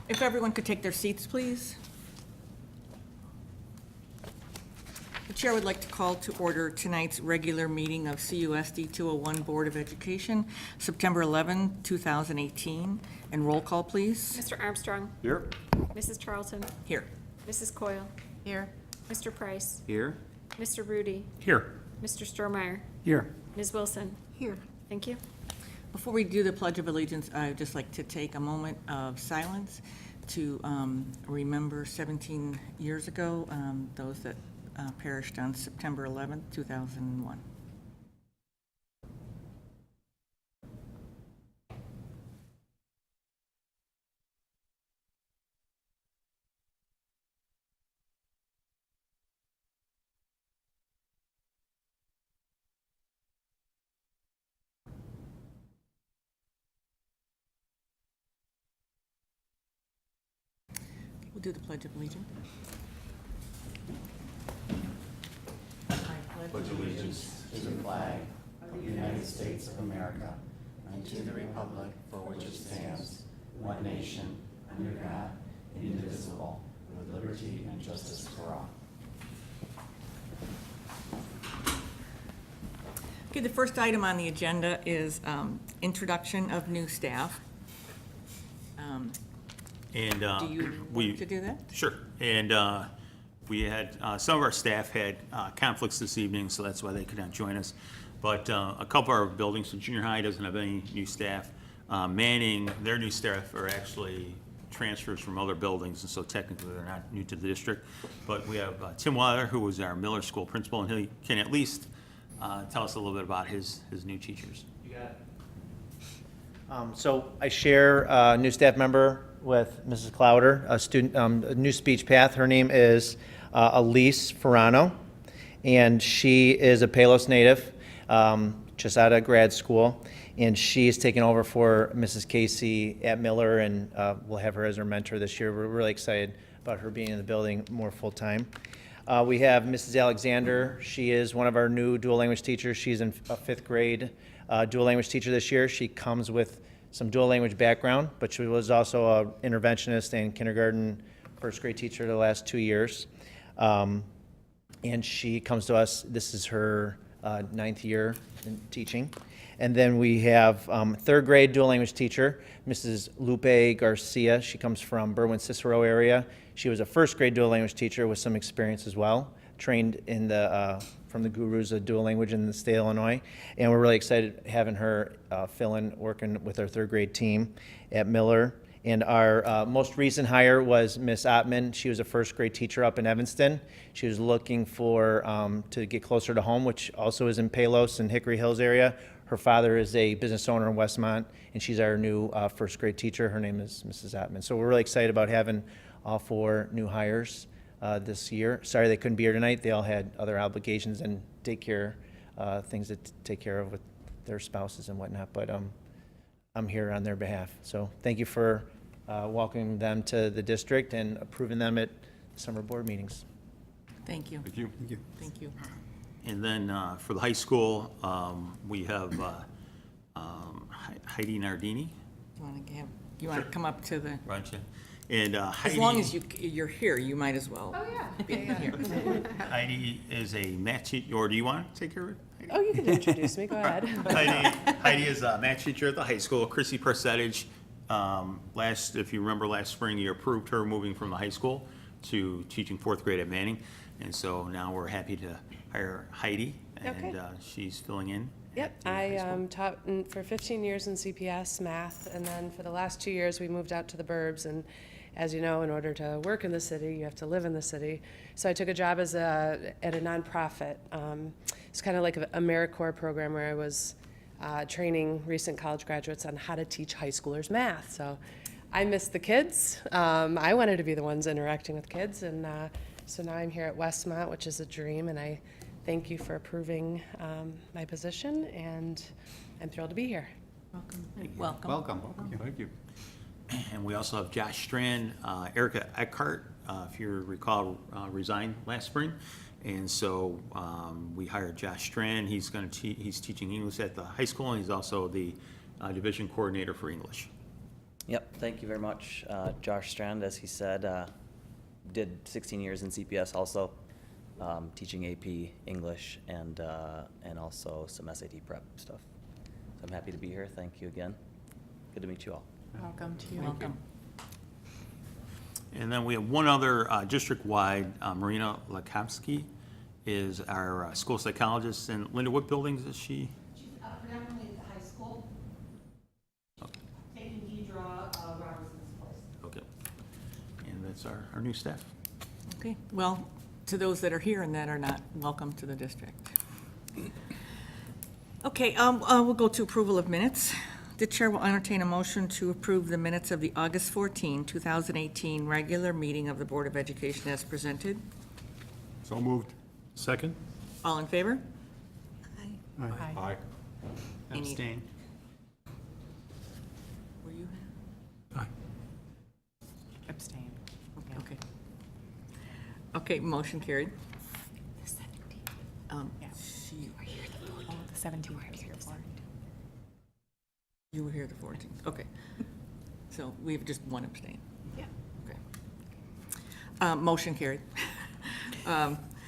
If everyone could take their seats, please. The chair would like to call to order tonight's regular meeting of CUSD 201 Board of Education, September 11, 2018. And roll call, please. Mr. Armstrong. Here. Mrs. Charlton. Here. Mrs. Coyle. Here. Mr. Price. Here. Mr. Rudy. Here. Mr. Strohmeyer. Here. Ms. Wilson. Here. Thank you. Before we do the Pledge of Allegiance, I'd just like to take a moment of silence to remember 17 years ago, those that perished on September 11, 2001. We'll do the Pledge of Allegiance. Pledge allegiance to the flag of the United States of America and to the republic for which it stands, one nation, under God, indivisible, with liberty and justice for all. Okay, the first item on the agenda is introduction of new staff. And Do you want to do that? Sure. And we had some of our staff had conflicts this evening, so that's why they could not join us. But a couple of our buildings, so junior high doesn't have any new staff. Manning, their new staff are actually transfers from other buildings, and so technically they're not new to the district. But we have Tim Weiler, who was our Miller School principal, and he can at least tell us a little bit about his new teachers. You got it. So I share a new staff member with Mrs. Clowder, a student, a new speech path. Her name is Elise Ferrano, and she is a Palos native, just out of grad school, and she's taken over for Mrs. Casey at Miller, and we'll have her as our mentor this year. We're really excited about her being in the building more full-time. We have Mrs. Alexander. She is one of our new dual language teachers. She's in a fifth grade dual language teacher this year. She comes with some dual language background, but she was also an interventionist and kindergarten first grade teacher the last 2 years. And she comes to us, this is her 9th year in teaching. And then we have third grade dual language teacher, Mrs. Lupe Garcia. She comes from Berwyn-Cicero area. She was a first grade dual language teacher with some experience as well, trained in the from the gurus of dual language in the state of Illinois. And we're really excited having her fill in, working with our third grade team at Miller. And our most recent hire was Miss Ottman. She was a first grade teacher up in Evanston. She was looking for to get closer to home, which also is in Palos and Hickory Hills area. Her father is a business owner in Westmont, and she's our new first grade teacher. Her name is Mrs. Ottman. So we're really excited about having all 4 new hires this year. Sorry they couldn't be here tonight. They all had other obligations and daycare things to take care of with their spouses and whatnot. But I'm here on their behalf. So thank you for welcoming them to the district and approving them at summer board meetings. Thank you. Thank you. Thank you. Thank you. And then for the high school, we have Heidi Nardini. You want to come up to the, Right. And Heidi, as long as you're here, you might as well. Oh, yeah. be here. Heidi is a math teacher, or do you want to take care of it? Heidi? Oh, you can introduce me. Go ahead. Heidi is a math teacher at the high school. Chrissy Percentage, if you remember last spring, you approved her moving from the high school to teaching 4th grade at Manning. And so now we're happy to hire Heidi, and Okay. She's filling in. Yep, at the high school. I taught for 15 years in CPS math, and then for the last 2 years, we moved out to the burbs. And as you know, in order to work in the city, you have to live in the city. So I took a job at a nonprofit. It's kind of like a AmeriCorps program where I was training recent college graduates on how to teach high schoolers math. So I missed the kids. I wanted to be the ones interacting with kids, and so now I'm here at Westmont, which is a dream, and I thank you for approving my position, and I'm thrilled to be here. Welcome. Welcome. Thank you. And we also have Josh Strand, Erica Eckhart, if you recall, resigned last spring. And so we hired Josh Strand. He's teaching English at the high school, and he's also the division coordinator for English. Yep, thank you very much. Josh Strand, as he said, did 16 years in CPS also, teaching AP English and also some SAT prep stuff. So I'm happy to be here. Thank you again. Good to meet you all. Welcome to you. Welcome. And then we have one other district-wide, Marina Lakowski is our school psychologist. And Linda, what buildings is she? She's predominantly at the high school, taking Deidre Robertson's place. Okay. And that's our new staff. Okay, well, to those that are here and that are not, welcome to the district. Okay, we'll go to approval of minutes. The chair will entertain a motion to approve the minutes of the August 14, 2018 regular meeting of the Board of Education as presented. So moved. Second? All in favor? Aye. Any- Abstain. Were you? Aye. Abstain. Okay. Okay, motion carried. The 17th. Yeah. She, Oh, the 17th I was here for. you were here the 14th, okay. So we have just one abstain. Yeah. Okay. Motion carried.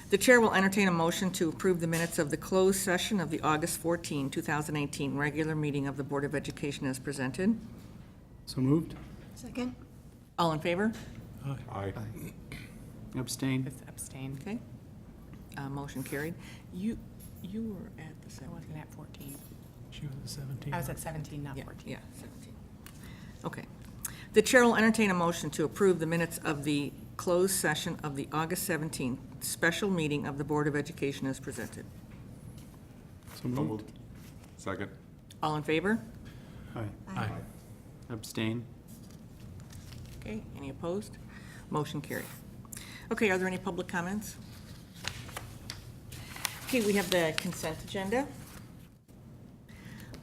The chair will entertain a motion to approve the minutes of the closed session of the August 14, 2018 regular meeting of the Board of Education as presented. So moved? Second. All in favor? Aye. Abstain? It's abstain. Okay. Motion carried. You were at the I 17th. wasn't at 14. She was the 17th. I was at 17, not Yeah, 14. yeah, 17. Okay. The chair will entertain a motion to approve the minutes of the closed session of the August 17th special meeting of the Board of Education as presented. So So moved? moved. Second. All in favor? Aye. Abstain? Okay, any opposed? Motion carried. Okay, are there any public comments? Okay, we have the consent agenda.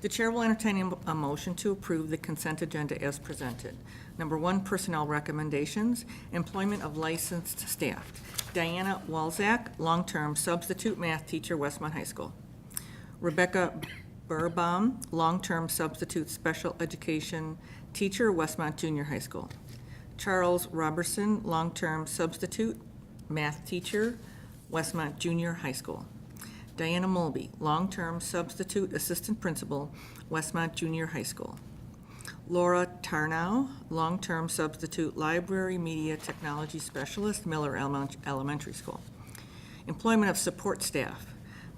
The chair will entertain a motion to approve the consent agenda as presented. Number 1, personnel recommendations, employment of licensed staff. Diana Walzak, long-term substitute math teacher, Westmont High School. Rebecca Burbaum, long-term substitute special education teacher, Westmont Junior High School. Charles Robertson, long-term substitute math teacher, Westmont Junior High School. Diana Mulby, long-term substitute assistant principal, Westmont Junior High School. Laura Tarnow, long-term substitute library media technology specialist, Miller Elementary School. Employment of support staff,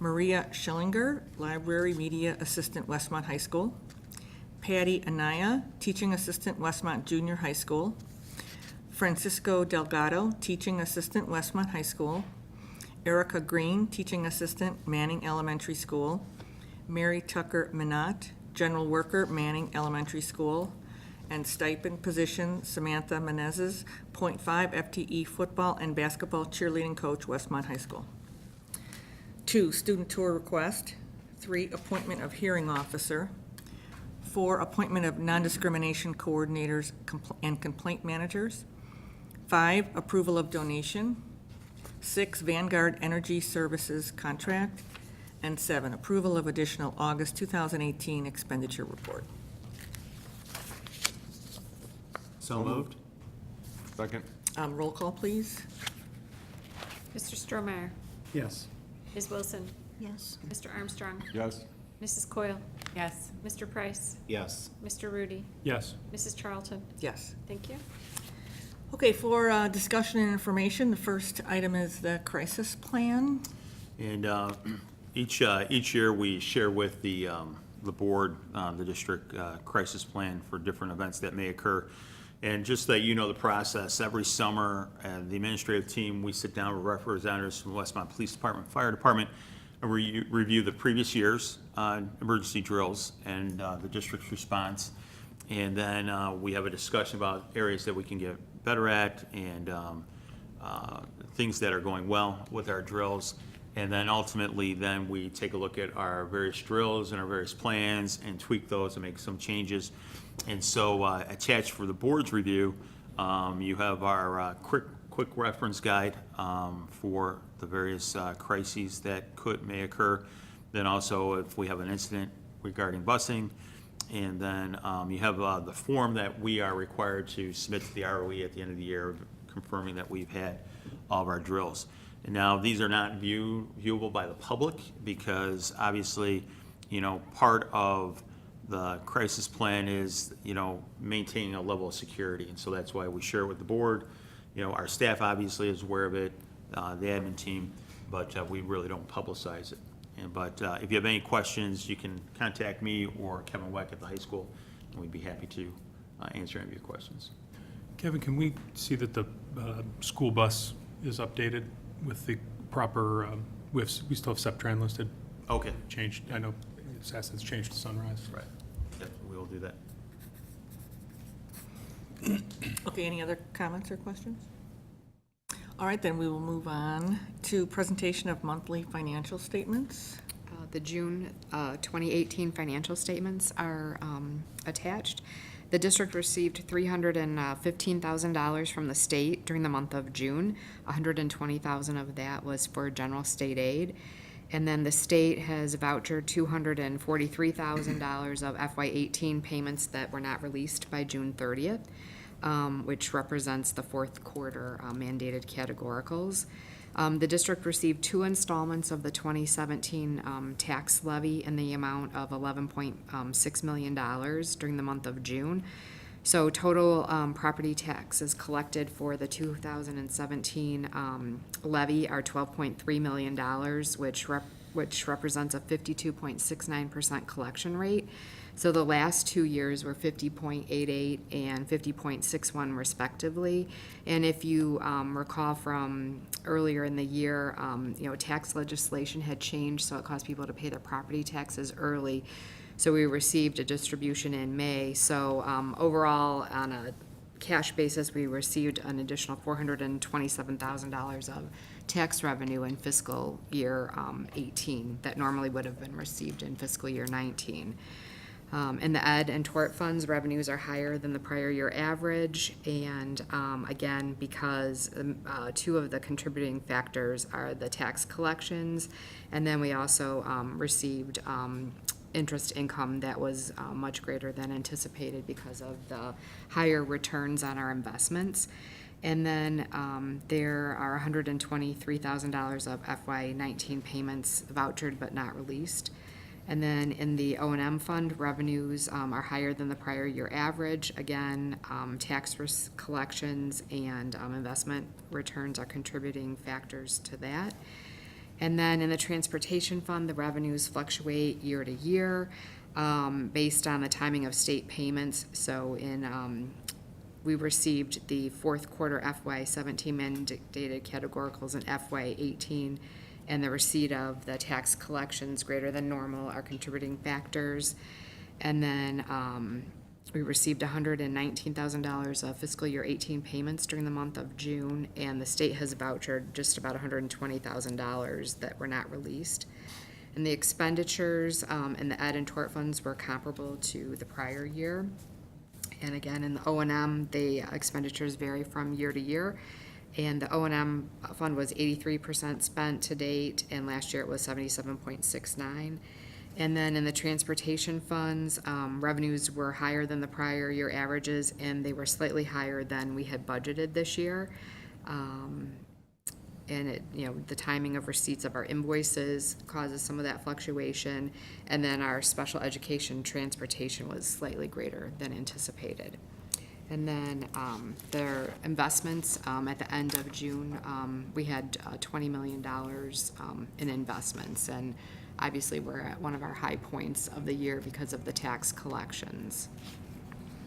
Maria Schillinger, library media assistant, Westmont High School. Patty Anaya, teaching assistant, Westmont Junior High School. Francisco Delgado, teaching assistant, Westmont High School. Erica Green, teaching assistant, Manning Elementary School. Mary Tucker Minot, general worker, Manning Elementary School. And stipend position, Samantha Menezes, .5 FTE football and basketball cheerleading coach, Westmont High School. 2, student tour request. 3, appointment of hearing officer. 4, appointment of non-discrimination coordinators and complaint managers. 5, approval of donation. 6, Vanguard Energy Services contract. And 7, approval of additional August 2018 expenditure report. So moved? Second. Roll call, please. Mr. Stromeyer? Yes. Ms. Wilson? Yes. Mr. Armstrong? Yes. Mrs. Coyle? Yes. Mr. Price? Yes. Mr. Rudy? Yes. Mrs. Charlton? Yes. Thank you. Okay, for discussion and information, the first item is the crisis plan. And each year, we share with the board, the district crisis plan for different events that may occur. And just that you know the process, every summer, the administrative team, we sit down with representatives from the Westmont Police Department, Fire Department, and review the previous year's emergency drills and the district's response. And then we have a discussion about areas that we can get better at and things that are going well with our drills. And then ultimately, then we take a look at our various drills and our various plans and tweak those and make some changes. And so attached for the board's review, you have our quick reference guide for the various crises that may occur. Then also, if we have an incident regarding busing, And then you have the form that we are required to submit to the ROE at the end of the year, confirming that we've had all of our drills. And now, these are not viewable by the public because obviously, part of the crisis plan is, maintaining a level of security. And so that's why we share it with the board. Our staff obviously is aware of it, the admin team, but we really don't publicize it. But if you have any questions, you can contact me or Kevin Weck at the high school, and we'd be happy to answer any of your questions. Kevin, can we see that the school bus is updated with the proper, we still have Septran listed? Okay. Changed, I know it's assets changed to Sunrise. Right. Yep, we will do that. Okay, any other comments or questions? All right, then we will move on to presentation of monthly financial statements. The June 2018 financial statements are attached. The district received $315,000 from the state during the month of June. $120,000 of that was for general state aid. And then the state has vouchered $243,000 of FY18 payments that were not released by June 30th, which represents the fourth quarter mandated categoricals. The district received 2 installments of the 2017 tax levy in the amount of $11.6 million during the month of June. So total property taxes collected for the 2017 levy are $12.3 million, which represents a 52.69% collection rate. So the last 2 years were 50.88 and 50.61 respectively. And if you recall from earlier in the year, tax legislation had changed, so it caused people to pay their property taxes early. So we received a distribution in May. So overall, on a cash basis, we received an additional $427,000 of tax revenue in fiscal year 18 that normally would have been received in fiscal year 19. In the ed and tort funds, revenues are higher than the prior year average, and again, because 2 of the contributing factors are the tax collections, and then we also received interest income that was much greater than anticipated because of the higher returns on our investments. And then there are $123,000 of FY19 payments vouchered but not released. And then in the O&M fund, revenues are higher than the prior year average. Again, tax collections and investment returns are contributing factors to that. And then in the transportation fund, the revenues fluctuate year to year based on the timing of state payments. So we received the fourth quarter FY17 mandated categoricals in FY18, and the receipt of the tax collections greater than normal are contributing factors. And then we received $119,000 of fiscal year 18 payments during the month of June, and the state has vouchered just about $120,000 that were not released. And the expenditures in the ed and tort funds were comparable to the prior year. And again, in the O&M, the expenditures vary from year to year. And the O&M fund was 83% spent to date, and last year it was 77.69. And then in the transportation funds, revenues were higher than the prior year averages, and they were slightly higher than we had budgeted this year. And it, the timing of receipts of our invoices causes some of that fluctuation. And then our special education transportation was slightly greater than anticipated. And then their investments at the end of June, we had $20 million in investments. And obviously, we're at one of our high points of the year because of the tax collections.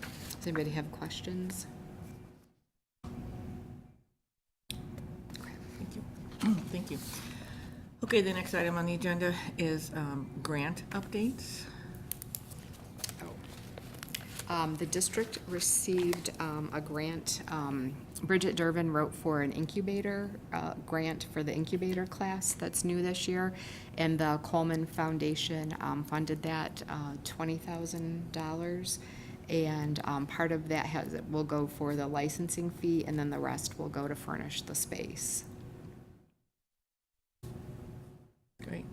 Does anybody have questions? Okay, thank you. Thank you. Okay, the next item on the agenda is grant updates. The district received a grant. Bridget Durbin wrote for an incubator grant for the incubator class that's new this year, and the Coleman Foundation funded that $20,000, and part of that will go for the licensing fee, and then the rest will go to furnish the space. Great.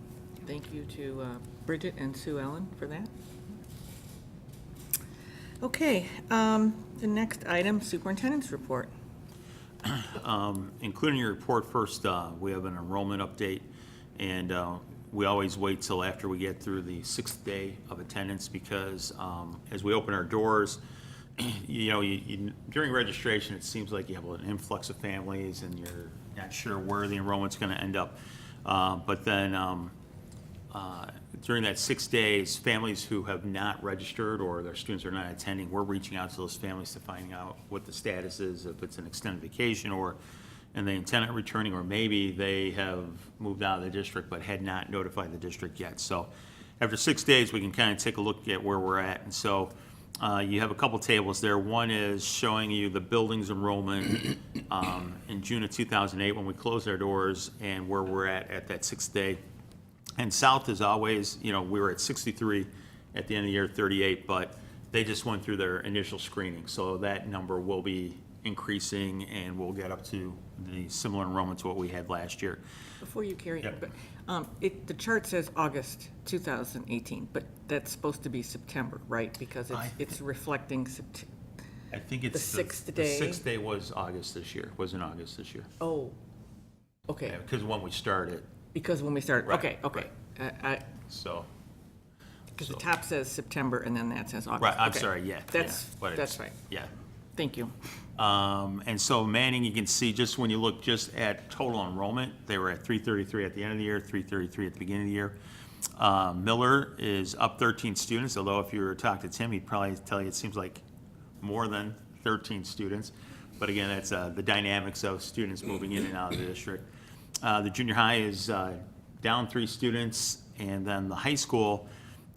Thank you to Bridget and Sue Ellen for that. Okay, the next item, superintendent's report. Including your report first, we have an enrollment update, and we always wait till after we get through the 6th day of attendance, because as we open our doors, during registration, it seems like you have an influx of families and you're not sure where the enrollment's going to end up. But then during that 6 days, families who have not registered or their students are not attending, we're reaching out to those families to find out what the status is, if it's an extended vacation and they intend on returning, or maybe they have moved out of the district but had not notified the district yet. So after 6 days, we can kind of take a look at where we're at. And so you have a couple tables there. One is showing you the buildings enrollment in June of 2008 when we closed our doors, and where we're at that 6th day. And South is always, we were at 63 at the end of the year, 38, but they just went through their initial screening. So that number will be increasing, and we'll get up to the similar enrollment to what we had last year. Before you carry Yep. it, but the chart says August 2018, but that's supposed to be September, right? Because it's reflecting September. I think it's The 6th day? The 6th day was August this year, was in August this year. Oh, okay, Because when we started, because when we started, Right, okay. so. Because the top says September and then that says August. Right, I'm Okay. sorry, yeah. That's but it's- right. Yeah. Thank you. And so Manning, you can see just when you look just at total enrollment, they were at 333 at the end of the year, 333 at the beginning of the year. Miller is up 13 students, although if you were to talk to Tim, he'd probably tell you it seems like more than 13 students. But again, that's the dynamics of students moving in and out of the district. The junior high is down 3 students, and then the high school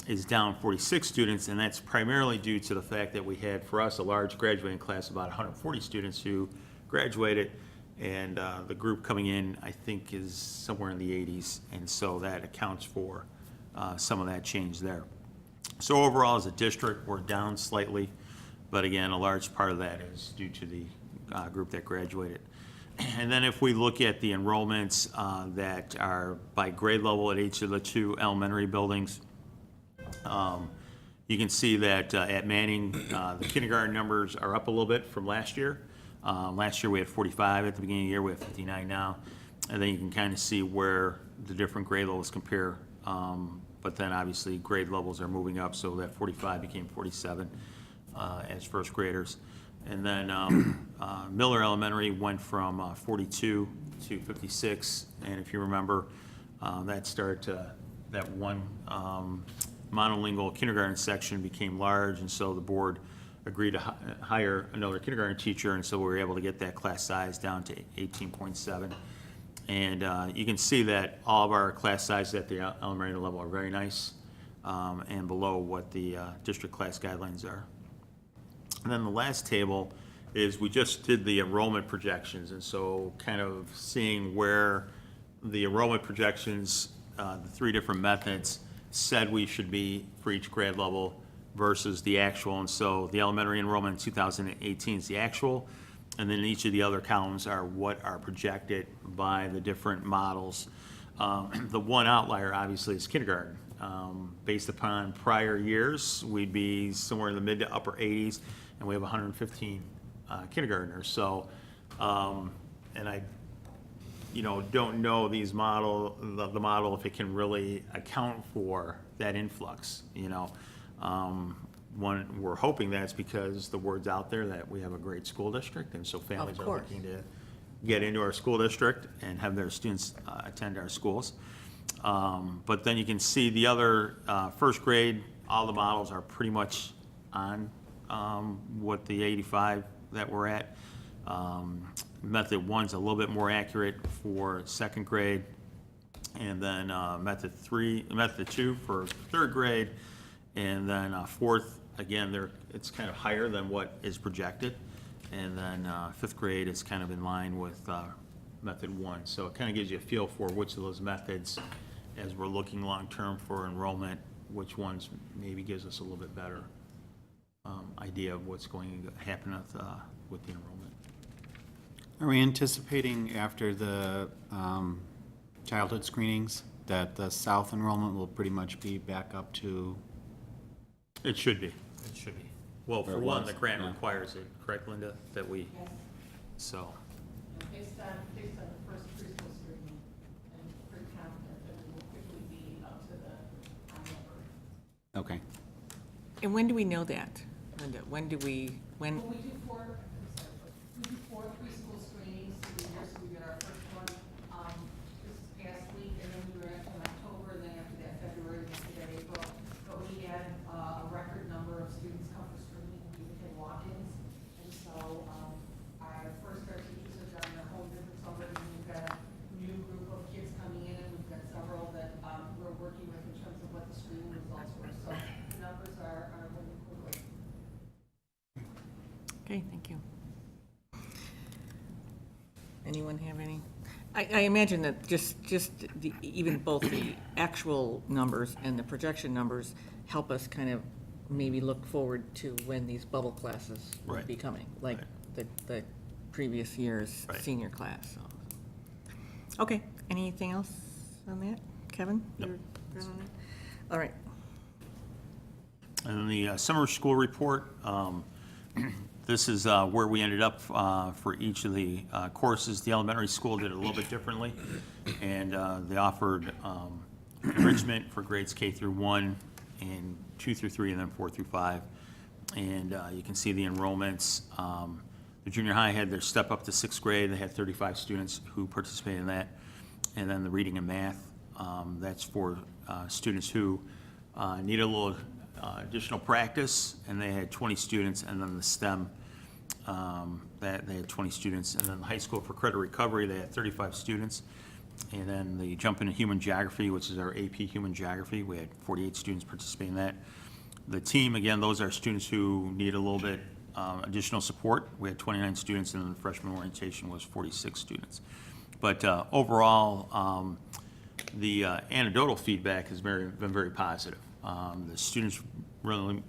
is down 46 students, and that's primarily due to the fact that we had, for us, a large graduating class of about 140 students who graduated, and the group coming in, I think, is somewhere in the 80s, and so that accounts for some of that change there. So overall, as a district, we're down slightly, but again, a large part of that is due to the group that graduated. And then if we look at the enrollments that are by grade level at each of the 2 elementary buildings, you can see that at Manning, the kindergarten numbers are up a little bit from last year. Last year we had 45 at the beginning of the year, we have 59 now. And then you can kind of see where the different grade levels compare. But then obviously grade levels are moving up, so that 45 became 47 as first graders. And then Miller Elementary went from 42 to 56, and if you remember, that one monolingual kindergarten section became large, and so the board agreed to hire another kindergarten teacher, and so we were able to get that class size down to 18.7. And you can see that all of our class sizes at the elementary level are very nice and below what the district class guidelines are. And then the last table is we just did the enrollment projections, and so kind of seeing where the enrollment projections, the 3 different methods, said we should be for each grade level versus the actual. And so the elementary enrollment in 2018 is the actual, and then each of the other columns are what are projected by the different models. The one outlier, obviously, is kindergarten. Based upon prior years, we'd be somewhere in the mid to upper 80s, and we have 115 kindergartners. So, and I, don't know the model if it can really account for that influx. We're hoping that's because the word's out there that we have a great school district, and so families are course. looking to get into our school district and have their students attend our schools. But then you can see the other first grade, all the models are pretty much on what the 85 that we're at. Method 1's a little bit more accurate for second grade, and then method 2 for third grade, and then fourth, again, it's kind of higher than what is projected, and then 5th grade is kind of in line with method 1. So it kind of gives you a feel for which of those methods, as we're looking long-term for enrollment, which ones maybe gives us a little bit better idea of what's going to happen with the enrollment. Are we anticipating after the childhood screenings that the South enrollment will pretty much be back up to? It should be. It should be. Well, for Or one, was, the grant yeah. requires it, correct, Linda, that we, Yes. so, Based on the first preschool screening, I'm pretty confident that we will quickly be up to the number. Okay. And when do we know that, Linda? When do we, when, Well, we do four preschool screenings through the year, so we did our first one, this past week, and then we were in October, and then after that, February, and after that, April. But we had, a record number of students come for screening, we even had walk-ins, and so, our teachers have done their home visits already, and we've got a new group of kids coming in, and we've got several that, we're working with in terms of what the screening results were, so the numbers are moving quickly. okay, thank you. Anyone have any? I imagine that just the, even both the actual numbers and the projection numbers help us kind of maybe look forward to when these bubble classes will Right. be coming, like Right. the previous year's Right. senior class, so. Okay, anything else on that? Kevin? Nope. You're good on that? All right, and then the summer school report, this is where we ended up for each of the courses. The elementary school did it a little bit differently, and they offered enrichment for grades K through 1 and 2 through 3, and then 4 through 5. And you can see the enrollments. The junior high had their step up to 6th grade. They had 35 students who participated in that. And then the reading and math, that's for students who need a little additional practice, and they had 20 students. And then the STEM, that they had 20 students. And then the high school for credit recovery, they had 35 students. And then the jump into human geography, which is our AP human geography, we had 48 students participate in that. The team, again, those are students who need a little bit additional support. We had 29 students, and then the freshman orientation was 46 students. But overall, the anecdotal feedback has been very positive. The students really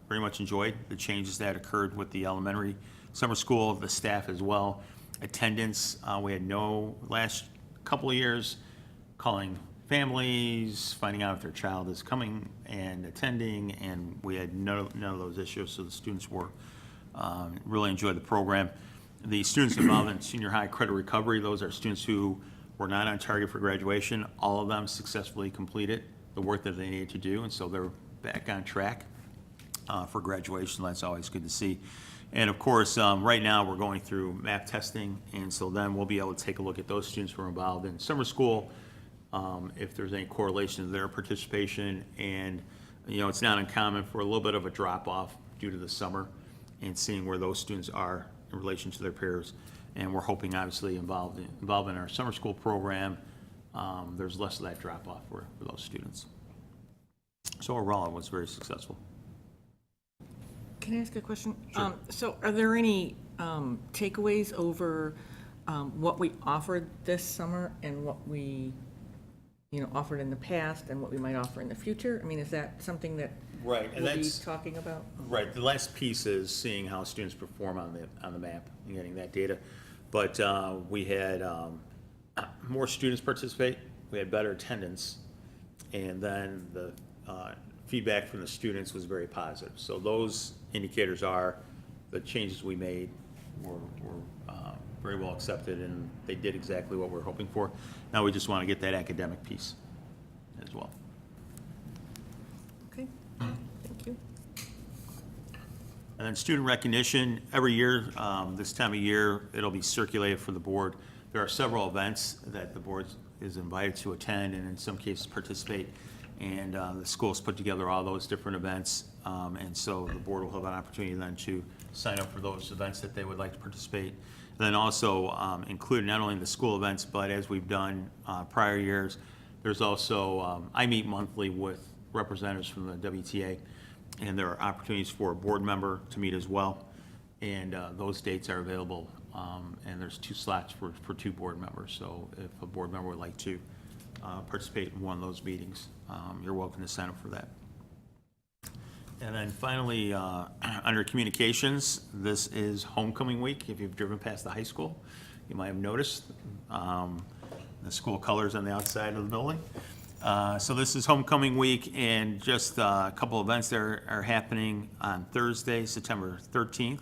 very much enjoyed the changes that occurred with the elementary summer school, the staff as well. Attendance, we had no, last couple of years, calling families, finding out if their child is coming and attending, and we had none of those issues, so the students were really enjoyed the program. The students involved in senior high credit recovery, those are students who were not on target for graduation. All of them successfully completed the work that they needed to do, and so they're back on track for graduation. That's always good to see. And of course, right now we're going through MAP testing, and so then we'll be able to take a look at those students who are involved in summer school, if there's any correlation to their participation. And, you know, it's not uncommon for a little bit of a drop-off due to the summer, and seeing where those students are in relation to their peers. And we're hoping, obviously, involved in our summer school program, there's less of that drop-off for those students. So overall, it was very successful. can I ask a question? Sure. So are there any takeaways over what we offered this summer and what we, offered in the past and what we might offer in the future? I mean, is that something that Right, and we'll be that's, talking about? right, the last piece is seeing how students perform on the map and getting that data. But we had more students participate, we had better attendance, and then the feedback from the students was very positive. So those indicators are the changes we made were very well accepted, and they did exactly what we're hoping for. Now we just want to get that academic piece as well. Okay, thank you. And then student recognition, every year, this time of year, it'll be circulated for the board. There are several events that the board is invited to attend, and in some cases participate. And the school's put together all those different events, and so the board will have an opportunity then to sign up for those events that they would like to participate. And then also include not only the school events, but as we've done prior years, there's also, I meet monthly with representatives from the WTA, and there are opportunities for a board member to meet as well. And those dates are available, and there's 2 slots for 2 board members. So if a board member would like to participate in one of those meetings, you're welcome to sign up for that. And then finally, under communications, this is homecoming week. If you've driven past the high school, you might have noticed the school colors on the outside of the building. So this is homecoming week, and just a couple events that are happening on Thursday, September 13th.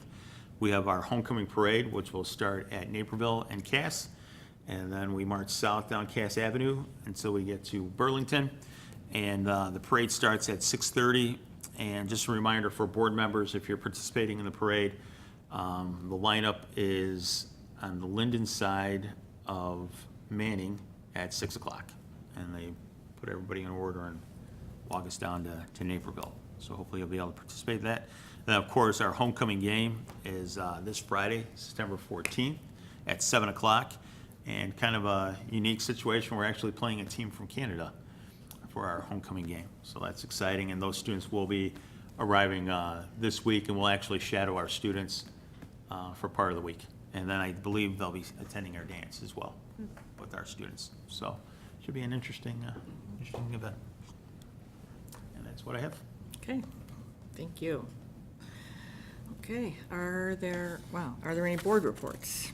We have our homecoming parade, which will start at Naperville and Cass, and then we march south down Cass Avenue until we get to Burlington. And the parade starts at 6:30. And just a reminder for board members, if you're participating in the parade, the lineup is on the Linden side of Manning at 6 o'clock. And they put everybody in order and walk us down to Naperville. So hopefully you'll be able to participate in that. Then, of course, our homecoming game is this Friday, September 14th at 7 o'clock. And kind of a unique situation, we're actually playing a team from Canada for our homecoming game. So that's exciting, and those students will be arriving this week, and we'll actually shadow our students for part of the week. And then I believe they'll be attending our dance as well with our students. So should be an interesting event. And that's what I have. Okay, thank you. Okay, are there any board reports?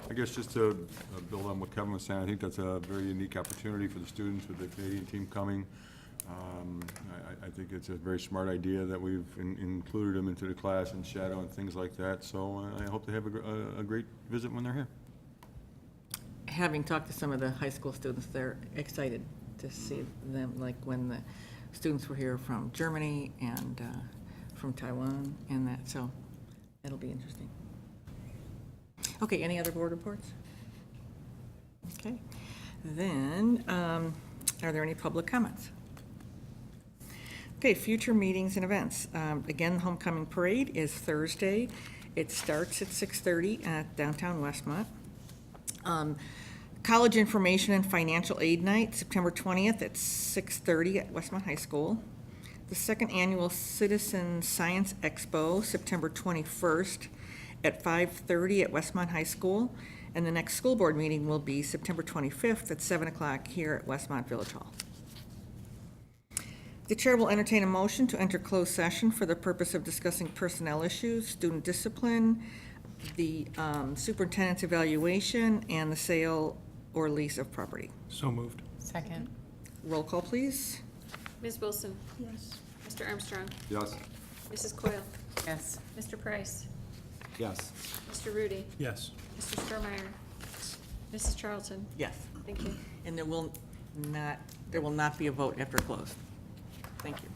I guess just to build on what Kevin was saying, I think that's a very unique opportunity for the students with the Canadian team coming. I think it's a very smart idea that we've included them into the class and shadow and things like that. So I hope they have a great visit when they're here. Having talked to some of the high school students, they're excited to see them, like when the students were here from Germany and from Taiwan and that, so it'll be interesting. Okay, any other board reports? Okay, then, are there any public comments? Okay, future meetings and events. Again, the homecoming parade is Thursday. It starts at 6:30 at downtown Westmont. College Information and Financial Aid Night, September 20th at 6:30 at Westmont High School. The second annual Citizen Science Expo, September 21st at 5:30 at Westmont High School. And the next school board meeting will be September 25th at 7 o'clock here at Westmont Village Hall. The chair will entertain a motion to enter closed session for the purpose of discussing personnel issues, student discipline, the superintendent's evaluation, and the sale or lease of property. So moved. Second. Roll call, please. Ms. Wilson? Yes. Mr. Armstrong? Yes? Mrs. Coyle? Yes. Mr. Price? Yes. Mr. Rudy? Yes. Mr. Stromeyer? Mrs. Charlton? Yes. Thank you. And there will not be a vote after close. Thank you.